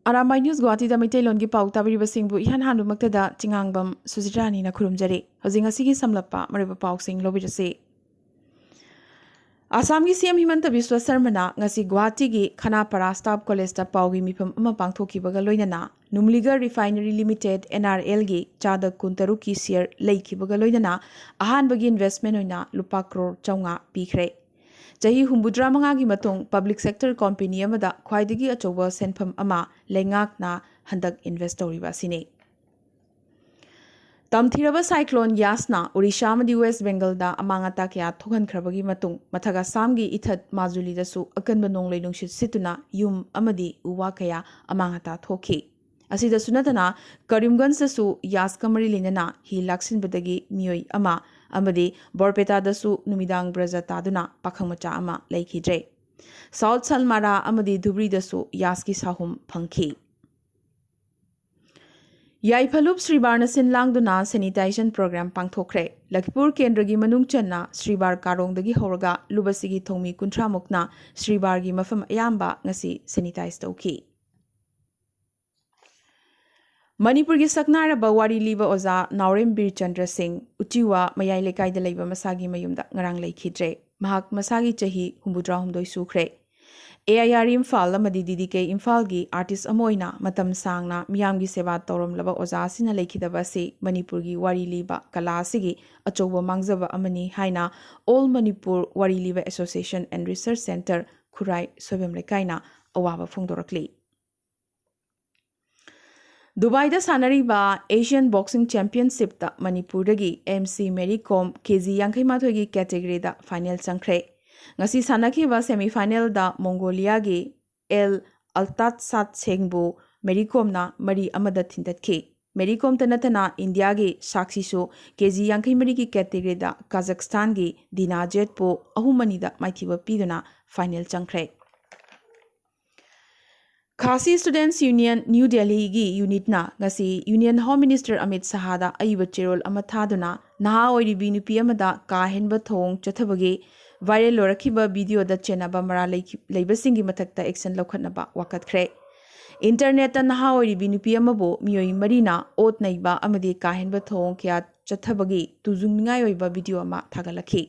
Arambai News Guwahati da Maithailongi Pau tabiribasingbu ihan handumaktada Chingangbam Sujitrani na khurumjare hojing asigi samlappa mariba pausing lobirase Assam gi CM Himanta Biswa Sarmana ngasi Guwahati gi Khanapara Staff College da Paugi mifam ama pangthokibaga loinana Numligar Refinery Limited NRL gi chada kuntaru ki share leikibaga loinana ahanbagi investment oina lupa crore chaunga pikhre Jahi humbudra mangagi matong public sector company amada khwaidagi achoba senpham ama lengak na handak investor sine Tamthiraba cyclone Yasna Odisha amadi West Bengal da amangata kya thokan khrabagi matung mathaga samgi ithat majuli dasu akanba nonglei nungshit situna yum amadi uwa kaya amangata thoki asida sunatana Karimganj dasu Yaskamari linana hi laksin badagi miyoi ama amadi Borpeta dasu numidang braja taduna pakhangmacha ama laikhidre South Salmara amadi Dhubri dasu Yaski sahum phangki Yaiphalup Sribar Nasin Langduna Sanitation Program Pangthokre Lakipur Kendragi Manung Channa Sribar Karongdagi Horaga Lubasigi Thongmi Kuntramukna Sribargi Mafam Ayamba ngasi sanitize tawki Manipuri Saknaraba Wari Liba Oza Naurem Bir Chandra Singh Uchiwa Mayai Lekai da Leiba Masagi Mayumda Ngarang Leikhidre Mahak Masagi Chahi Humbudra Humdoi Sukre AIR Imphal amadi DDK Imphal gi artist amoina matam sangna miyamgi seba torom laba oza sina leikhidaba se Manipur gi wari liba kala sigi achoba mangjaba amani haina All Manipur Wari Liba Association and Research Center Khurai Sobem Lekaina awaba phongdorakli Dubai da sanariba Asian Boxing Championship da Manipur dagi MC Mary Kom KG Yankai Mathoi category da final changkhre ngasi sanakhiba semi final da Mongolia gi El Altat Sat Sengbu Mary Kom na mari amada thindatkhi Mary Kom tanatana India gi Sakshi su KG Yankai Mari ki category da Kazakhstan gi Dina Jet po ahumani da maithiba piduna final changkhre Khasi Students Union New Delhi gi unit na ngasi Union Home Minister Amit Sahada aiba cherol ama thaduna naha oiribi nupi amada ka henba thong chathabagi viral lorakhiba video da chenaba mara leibasingi mathakta action lokhatnaba wakatkhre internet ta naha oiribi nupi amabo miyoi marina ot naiba amadi ka henba thong kya chathabagi tujungningai oiba video ama thagalakhi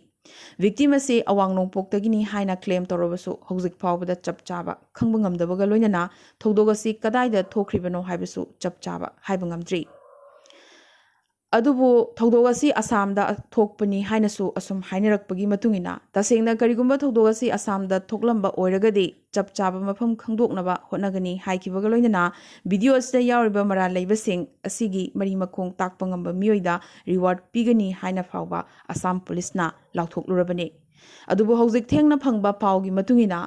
Victim ase awang nongpoktagini haina claim torobasu hojik phawbada chapchaba khangbngamdabaga loinana thodogasi kadaida thokhribano haibasu chapchaba haibangamdri adubu thodogasi Assamda thokpani hainasu asum hainarakpagi matungina tasengna karigumba thodogasi Assamda thoklamba oiragadi chapchaba mafam khangdoknaba hotnagani haikibaga loinana video asda yawriba mara leibasing asigi mari makong takpangamba miyoida reward pigani haina phawba Assam police na lauthoklurabani adubu hojik thengna phangba pawgi matungina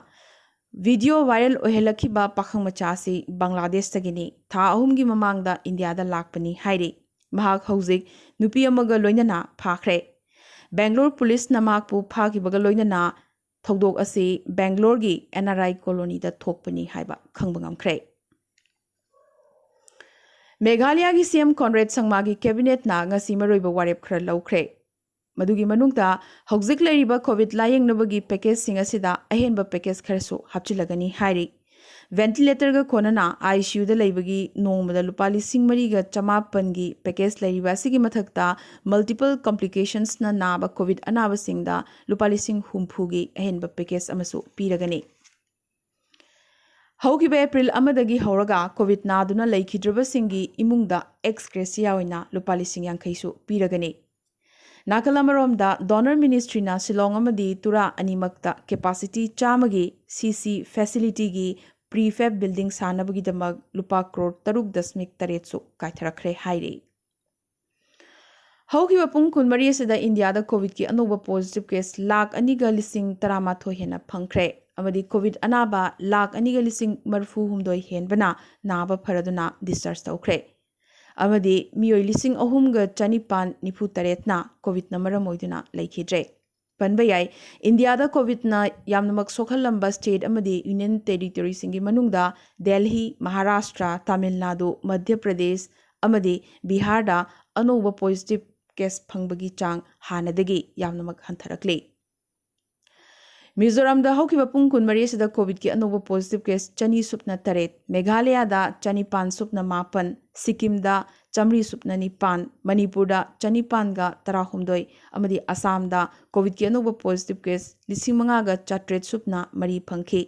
video viral ohelakhiba pakhang machasi Bangladesh tagini tha ahumgi mamangda India da lakpani hairi mahak hojik nupi amaga loinana phakre Bangalore police namakpu phakibaga loinana thodok ase Bangalore gi NRI colony da thokpani haiba khangbangamkhre Meghalaya gi CM Conrad Sangma gi cabinet na ngasi maroiba warep khra lawkhre Madugi manungta hojik leiriba COVID layingnabagi package singa sida ahenba package kharasu hapchilagani hairi ventilator ga konana ICU da leibagi nongmada lupa lising mariga chamapan gi package leiriba sigi mathakta multiple complications na naba COVID anaba singda lupa lising humpu gi ahenba package amasu piragani Haukiba April amadagi hauraga COVID naduna leikidraba singi imungda ex gracia oina lupa lising yankaisu piragani Nakalamaromda Donor Ministry na Silong amadi tura animakta capacity chamagi CC facility gi prefab building sanabagi damag lupa crore 3.8 kaitharakre hairi Haukiba pung kunmari asida India da COVID ki anoba positive case lakh aniga lising taramatho hena phangkhre amadi COVID anaba lakh aniga lising marfu humdoi henbana naba pharaduna discharge tawkhre amadi miyoi lising ahumga chanipan nifu taretna COVID na maramoiduna laikhidre Panbayai India da COVID na yamnamak sokhalamba state amadi union territory singi manungda Delhi Maharashtra Tamil Nadu Madhya Pradesh amadi Bihar da anoba positive case phangbagi chang hanadagi yamnamak hantharakle ꯃꯤꯖꯣꯔꯥꯝꯗ ꯍꯧꯈꯤꯕ ꯄꯨꯡ 24ꯁꯤꯗ ꯀꯣꯚꯤꯗꯀꯤ ꯑꯅꯧꯕ positive case 200 ꯃꯦꯘꯥꯂꯌꯥꯗ 900 ꯁꯤꯛꯀꯤꯝꯗ 109 ꯃꯅꯤꯄꯨꯔꯗ 919 ꯑꯃꯗꯤ ꯑꯁꯥꯝꯗ ꯀꯣꯚꯤꯗꯀꯤ ꯑꯅꯧꯕ positive case 5,803 ꯐꯪꯈꯤ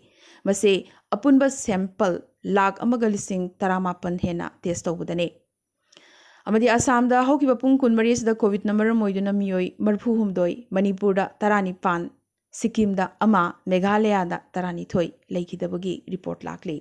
ꯃꯁꯤ ꯑꯄꯨꯟꯕ sample 1,17,000 ꯍꯦꯟꯅ ꯇꯦꯁ ꯇꯧꯕꯗꯅꯤ ꯑꯃꯗꯤ ꯑꯁꯥꯝꯗ ꯍꯧꯈꯤꯕ ꯄꯨꯡ 24ꯁꯤꯗ ꯀꯣꯚꯤꯗꯅ ꯃꯔꯝ ꯑꯣꯏꯗꯨꯅ ꯃꯤꯑꯣꯏ 49 ꯃꯅꯤꯄꯨꯔꯗ 19 सिक्किमदा अमा मेघालयदा 12 लेखिदबगी रिपोर्ट लाखली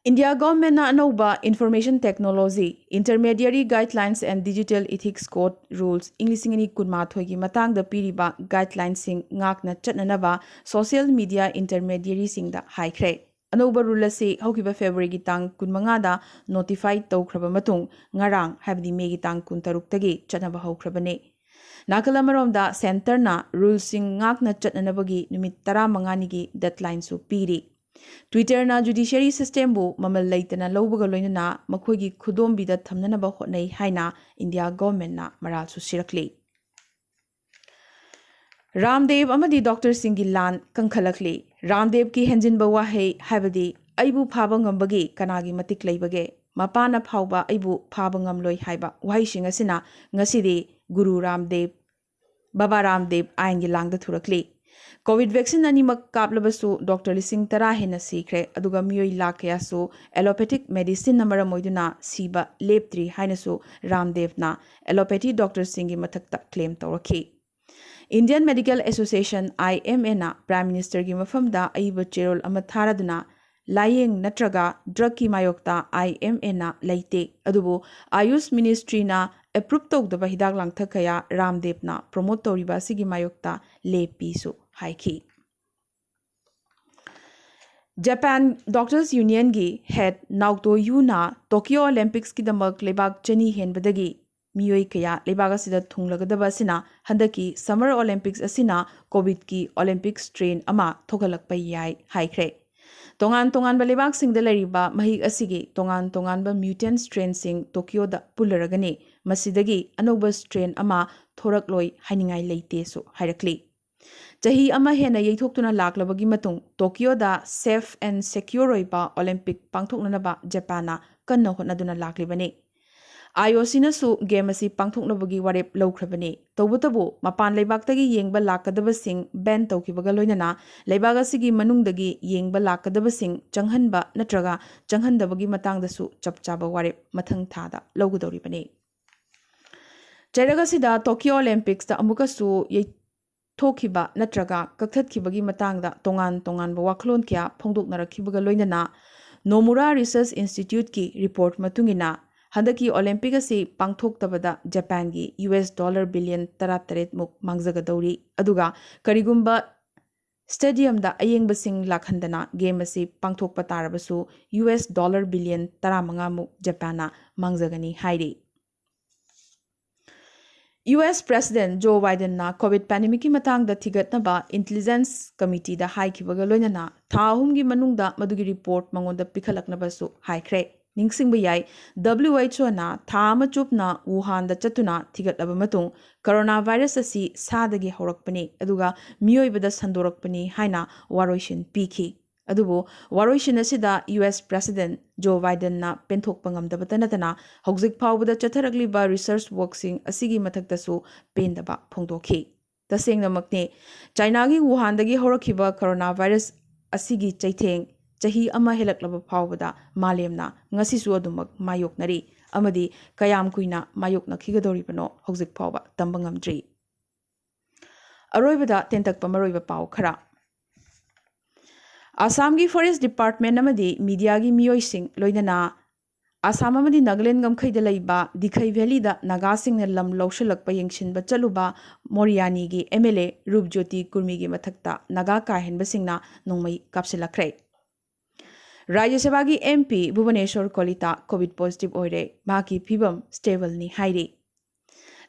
इंडिया गवर्नमेंट अनौबा information technology intermediary guidelines and digital ethics code rules इंग्लिशिंग कुनमाथोई की मतांग द पीरिबा गाइडलाइंस सिंग ngakna chatnanaba social media intermediary singda haikre अनौबा रूल असी हौकिबा फेब्रुआरी की तांग 15 दा नोटिफाई तौख्रबा मतुंग ngarang habdi मे की तांग 13 तगी चटनबा हौख्रबने नाकलमरोमदा सेंटरना रूल्सिंग ngakna chatnanabagi numit 15 की डेडलाइन सु पीरी ट्विटरना जुडिशियरी सिस्टम बु ममल लेतना लौबगा लोइनना मखोगी खुदोंबिदा थमननबा होटनै हाइना इंडिया गवर्नमेंट ना मराल सु सिरकली रामदेव अमदी डॉक्टर सिंह की लान कंखलकली रामदेव की हेंजिनबा वाहे हाइबदी अइबु फाबा ngambagi कनागी मतिक लेबगे मपाना फावबा अइबु फाबा ngamloi हाइबा वाहिसिंग असिना ngасidi गुरु रामदेव बाबा रामदेव आइन की लांग थुरकली कोविड वैक्सीन अनिमक कापलबसु डॉक्टर लिसिंग 10 हेन सीख्रे अदुगा मियोई लाखयासु एलोपैथिक मेडिसिन नंबर मोइदुना सीबा लेपत्री हाइनसु रामदेवना एलोपैथी डॉक्टर सिंह की मथक्ता क्लेम तौरखी इंडियन मेडिकल एसोसिएशन IMA ना प्राइम मिनिस्टर की मफमदा अइब चेरोल अमा थारादुना लायेंग नत्रगा ड्रग की मायोक्ता IMA ना लेते अदुबु आयुष मिनिस्ट्री ना एप्रूव तौदबा हिदाक लांगथकया रामदेव ना प्रमोट तौरिबा सिगी मायोक्ता लेपीसु हाइकी जापान डॉक्टर्स यूनियन की हेड नाउतो यूना टोक्यो ओलंपिक्स की दमक लेबाक चनी हेनबदगी मियोई कया लेबाग असिदा थुंगलगदबा असिना हंदकी समर ओलंपिक्स असिना कोविड की ओलंपिक्स ट्रेन अमा थोगलकपा याय हाइख्रे तोंगान तोंगान लेबाग सिंग लरिबा महिक असिगी तोंगान तोंगान म्यूटेंट स्ट्रेन सिंग टोक्यो दा पुलरगने मसिदगी अनौबा स्ट्रेन अमा थोरकलोय हाइनिंगाय लेतेसु हाइरकली चही अमा हेना यैथोक्तुना लाक्लबगी मतुंग टोक्यो दा सेफ एंड सिक्योर ओइबा ओलंपिक पांथोकननबा जापाना कन्ना होटनदुना लाक्लिबने आईओसीनसु गेम असी पांथोकनबगी वारेप लौख्रबने तौबतबो मपान लेबाक्तगी येंगबा लाकदबसिंग बैन तौखिबगा लोइनना लेबाग असिगी मनुंगदगी येंगबा लाकदबसिंग चंगहनबा नत्रगा चंगहनदबगी मतांगदसु चपचाबा वारेप मथंग थादा लौगदौरिबने चैरगसिदा टोक्यो ओलंपिक्स दा अमुकसु थोखिबा नत्रगा कक्थतखिबगी मतांगदा तोंगान तोंगानबा वाखलोन क्या फोंदोकनरखिबगा लोइनना नोमुरा रिसर्च इंस्टीट्यूट की रिपोर्ट मतुंगिना हंदकी ओलंपिक असी पांथोक्तबदा जापान की $$ बिलियन 13 मुक मांगजगदौरी अदुगा करिगुंबा स्टेडियम दा अयेंगबसिंग लाखंदना गेम असी पांथोकपा तारबसु $$ बिलियन 15 मुक जापाना मांगजगनी हाइरी US President Joe Biden na COVID pandemic ki matang da thigatnaba intelligence committee da haikibaga loinana tha ahum gi manungda madugi report mangonda pikhalaknaba su haikre ningsingba yai WHO na tha ama chupna Wuhan da chatuna thigatlaba matung coronavirus asi sadagi horakpani aduga miyoibada sandorakpani haina waroishin pikhi अदुबो वारोइशन असिदा US President Joe Biden ना पेंथोकपा ngamdabata natana हौजिक फावबदा चथरगलिबा research वर्कसिंग असिगी मथक्तसु पेंदबा फोंदोखि तसेंगनमकने चाइनागी वुहानदगी होरखिबा कोरोना वायरस असिगी चैथेंग चही अमा हेलकलबा फावबदा मालेमना ngasisu adumak mayoknari amadi kayam kuina mayoknakhigadoribano हौजिक फावबा तंबा ngamdri अरोइबदा तेंतकपा मरोइबा पाव खरा आसाम की फॉरेस्ट डिपार्टमेंट अमदी मीडिया की मियोइसिंग लोइनना आसाम अमदी नागालैंड गमखैद लैबा दिखै वैली दा नागासिंग ने लम लौशलकपा यंगशिनबा चलुबा मोरियानी की MLA रूपज्योति कुर्मी की मथक्ता नागा काहेनबसिंगना नोंमै कापसिलखरे राज्य सभा की MP Bhubaneswar Kalita covid positive ओइरे माकी फिबम स्टेबल नि हाइरे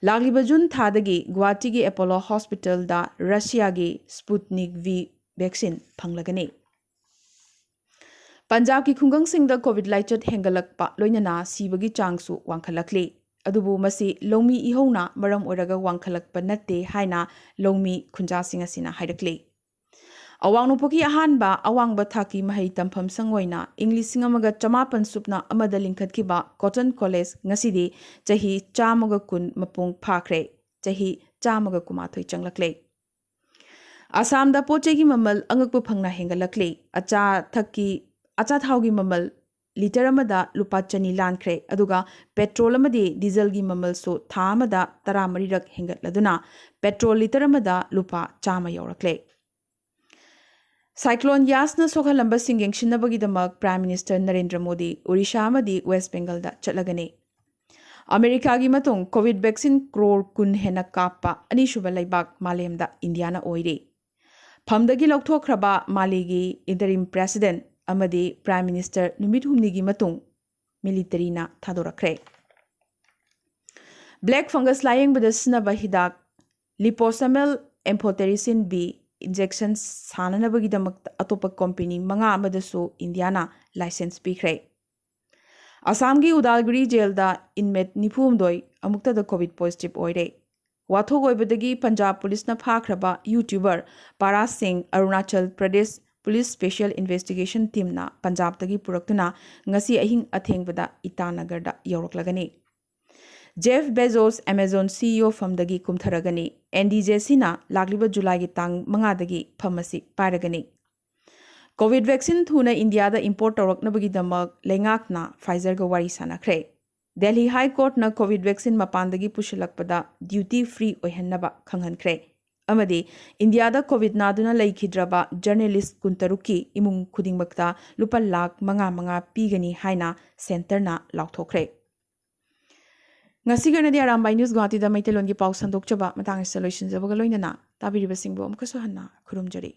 लागलिबा जुन थादगी गुवाहाटी की अपोलो हॉस्पिटल दा रशिया की स्पुतनिक V वैक्सीन फंगलगने पंजाब की खुंगंग सिंह दा कोविड लाइचत हेंगलकपा लोइनना सीबगी चांगसु वांखलकली ꯑꯗꯨꯕꯨ ꯃꯁꯤ ꯂꯧꯃꯤ ꯏꯍꯧꯅ ꯃꯔꯝ ꯑꯣꯏꯔꯒ ꯋꯥꯡꯈꯠꯂꯛꯄ ꯅꯠꯇꯦ ꯍꯥꯏꯅ ꯂꯧꯃꯤ ꯈꯨꯟꯖꯥꯁꯤꯡ ꯑꯁꯤꯅ ꯍꯥꯏꯔꯛꯂꯤ꯫ ꯑꯋꯥꯡ ꯅꯣꯡꯄꯣꯛꯀꯤ ꯑꯍꯥꯟꯕ ꯑꯋꯥꯡꯕ ꯊꯥꯛꯀꯤ ꯃꯍꯩ ꯇꯝꯐꯝ ꯁꯪꯑꯣꯏꯅ ꯏꯪ 1950 ꯂꯤꯡꯈꯠꯈꯤꯕ ꯀꯣꯇꯟ ꯀꯣꯂꯦꯖ ꯉꯁꯤꯗꯤ ꯆꯍꯤ 110 ꯃꯄꯨꯡ ꯐꯥꯈ꯭ꯔꯦ, ꯆꯍꯤ 119 ꯆꯪꯂꯛꯂꯦ꯫ ꯑꯁꯥꯝꯗ ꯄꯣꯠꯆꯩꯒꯤ ꯃꯃꯜ ꯑꯉꯛꯄ ꯐꯪꯅ ꯍꯦꯟꯒꯠꯂꯛꯂꯤ꯫ ꯑꯆꯥꯊꯥꯎꯒꯤ ꯃꯃꯜ ꯂꯤꯇꯔ ꯑꯃꯗ ꯂꯨꯄꯥ 200 ꯂꯥꯟꯈ꯭ꯔꯦ, ꯑꯗꯨꯒ ꯄꯦꯇ꯭ꯔꯣꯜ ꯑꯃꯗꯤ ꯗꯤꯖꯜꯒꯤ ꯃꯃꯜꯁꯨ ꯊꯥ ꯑꯃꯗ 14 ꯍꯦꯟꯒꯠꯂꯗꯨꯅ ꯄꯦꯇ꯭ꯔꯣꯜ ꯂꯤꯇꯔ ꯑꯃꯗ ꯂꯨꯄꯥ 100 ꯌꯧꯔꯛꯂꯦ꯫ ꯁꯥꯏꯀ꯭ꯂꯣꯟ ꯌꯥꯁꯅ ꯁꯣꯛꯍꯜꯂꯝꯕꯁꯤꯡ ꯌꯦꯡꯁꯤꯟꯅꯕꯒꯤꯗꯃꯛ ꯄ꯭ꯔꯥꯏꯝ ꯃꯤꯅꯤꯁꯇꯔ ꯅꯔꯦꯟꯗ꯭ꯔ ꯃꯣꯗꯤ ꯑꯣꯔꯤꯁꯥ ꯑꯃꯗꯤ ꯋꯦꯁꯠ ꯕꯦꯡꯒꯜꯗ ꯆꯠꯂꯒꯅꯤ꯫ ꯑꯃꯦꯔꯤꯀꯥꯒꯤ ꯃꯇꯨꯡ ꯀꯣꯚꯤꯗ ꯚꯦꯛꯁꯤꯟ ꯀ꯭ꯔꯣꯔ 10 ꯍꯦꯟꯅ ꯀꯥꯞꯄ ꯑꯅꯤꯁꯨꯕ ꯂꯩꯕꯥꯛ ꯃꯥꯂꯦꯝꯗ ꯏꯟꯗꯤꯌꯥꯅ ꯑꯣꯏꯔꯤ꯫ ꯐꯝꯗꯒꯤ ꯂꯧꯊꯣꯛꯈ꯭ꯔꯕ ꯃꯥꯂꯤꯒꯤ ꯏꯟꯇꯔꯤꯝ ꯄ꯭ꯔꯦꯁꯤꯗꯦꯟꯠ ꯑꯃꯗꯤ ꯄ꯭ꯔꯥꯏꯝ ꯃꯤꯅꯤꯁꯇꯔ ꯅꯨꯃꯤꯠ ꯍꯨꯝꯅꯤꯒꯤ ꯃꯇꯨꯡ ꯃꯤꯂꯤꯇꯔꯤꯅ ꯊꯥꯗꯣꯔꯛꯈ꯭ꯔꯦ꯫ ꯕ꯭ꯂꯦꯛ ꯐꯪꯒꯁ ꯂꯥꯌꯦꯡꯕꯗ ꯁꯤꯖꯤꯟꯅꯕ ꯍꯤꯗꯥꯛ ꯂꯤꯄꯣꯁꯣꯃꯦꯜ ꯑꯦꯝꯐꯣꯇꯦꯔꯤꯁꯤꯟ B ꯏꯟꯖꯦꯛꯁꯟ ꯁꯥꯅꯅꯕꯒꯤꯗꯃꯛꯇ ꯑꯇꯣꯞꯄ ꯀꯝꯄꯦꯅꯤ 5 ꯑꯃꯗꯁꯨ ꯏꯟꯗꯤꯌꯥꯅ ꯂꯥꯏꯁꯦꯟꯁ ꯄꯤꯈ꯭ꯔꯦ꯫ ꯑꯁꯥꯝꯒꯤ ꯎꯗꯥꯜꯒꯨꯔꯤ ꯖꯦꯜꯗ ꯏꯟꯃꯦꯠ 69 ꯑꯃꯨꯛꯇꯗ ꯀꯣꯚꯤꯗ ꯄꯣꯖꯤꯇꯤꯚ ꯑꯣꯏꯔꯦ꯫ ꯋꯥꯊꯣꯛ ꯑꯣꯏꯕꯗꯒꯤ ꯄꯟꯖꯥꯕ ꯄꯨꯂꯤꯁꯅ ꯐꯥꯈ꯭ꯔꯕ ꯌꯨꯇ꯭ꯌꯨꯕꯔ ꯄꯥꯔꯥꯁ ꯁꯤꯡ Arunachal Pradesh police special investigation ꯇꯤꯝꯅ ꯄꯟꯖꯥꯕꯇꯒꯤ ꯄꯨꯔꯛꯇꯨꯅ ꯉꯁꯤ ꯑꯍꯤꯡ ꯑꯊꯦꯡꯕꯗ ꯏꯇꯥꯅꯒꯔꯗ ꯌꯧꯔꯛꯂꯒꯅꯤ꯫ ꯖꯦꯐ ꯕꯦꯖꯣꯁ ꯑꯦꯃꯥꯖꯣꯟ CEO ꯐꯝꯗꯒꯤ ꯀꯨꯝꯊꯔꯒꯅꯤ꯫ NDJCꯅ ꯂꯥꯛꯂꯤꯕ ꯖꯨꯂꯥꯏꯒꯤ ꯇꯥꯡ 5ꯗꯒꯤ ꯐꯝ ꯑꯁꯤ ꯄꯥꯏꯔꯒꯅꯤ꯫ ꯀꯣꯚꯤꯗ ꯚꯦꯛꯁꯤꯟ ꯊꯨꯅ ꯏꯟꯗꯤꯌꯥꯗ ꯏꯝꯄꯣꯔꯠ ꯇꯧꯔꯛꯅꯕꯒꯤꯗꯃꯛ ꯂꯩꯉꯥꯛꯅ ꯐꯥꯏꯖꯔꯒ ꯋꯥꯔꯤ ꯁꯥꯅꯈ꯭ꯔꯦ꯫ ꯗꯦꯜꯂꯤ ꯍꯥꯏ ꯀꯣꯔꯠꯅ ꯀꯣꯚꯤꯗ ꯚꯦꯛꯁꯤꯟ ꯃꯄꯥꯟꯗꯒꯤ ꯄꯨꯁꯤꯜꯂꯛꯄꯗ ꯗ꯭ꯌꯨꯇꯤ ꯐ꯭ꯔꯤ ꯑꯣꯏꯍꯟꯅꯕ ꯈꯪꯍꯟꯈ꯭ꯔꯦ, ꯑꯃꯗꯤ ꯏꯟꯗꯤꯌꯥꯗ ꯀꯣꯚꯤꯗ ꯅꯥꯗꯨꯅ ꯂꯩꯈꯤꯗ꯭ꯔꯕ ꯖꯔꯅꯦꯂꯤꯁꯠ 23ꯀꯤ ꯏꯃꯨꯡ ꯈꯨꯗꯤꯡꯃꯛꯇ ꯂꯨꯄꯥ ꯂꯥꯈ 5 ꯄꯤꯒꯅꯤ ꯍꯥꯏꯅ ꯁꯦꯟꯇꯔꯅ ꯂꯥꯎꯊꯣꯛꯈ꯭ꯔꯦ꯫ ꯉꯁꯤꯒꯤ ꯑꯣꯏꯅꯗꯤ ꯑꯔꯥꯝꯕꯥꯏ ꯅ꯭ꯌꯨꯁ ꯒꯨꯋꯥꯍꯥꯇꯤꯗ ꯃꯩꯇꯩꯂꯣꯟꯒꯤ ꯄꯥꯎ ꯁꯟꯗꯣꯛꯆꯕ ꯃꯇꯥꯡ ꯑꯁꯤꯗ ꯂꯣꯏꯁꯤꯟꯖꯕꯒ ꯂꯣꯏꯅꯅ ꯇꯥꯕꯤꯔꯤꯕꯁꯤꯡꯕꯨ ꯑꯃꯨꯛꯀꯁꯨ ꯍꯟꯅ ꯈꯨꯔꯨꯝꯖꯔꯤ꯫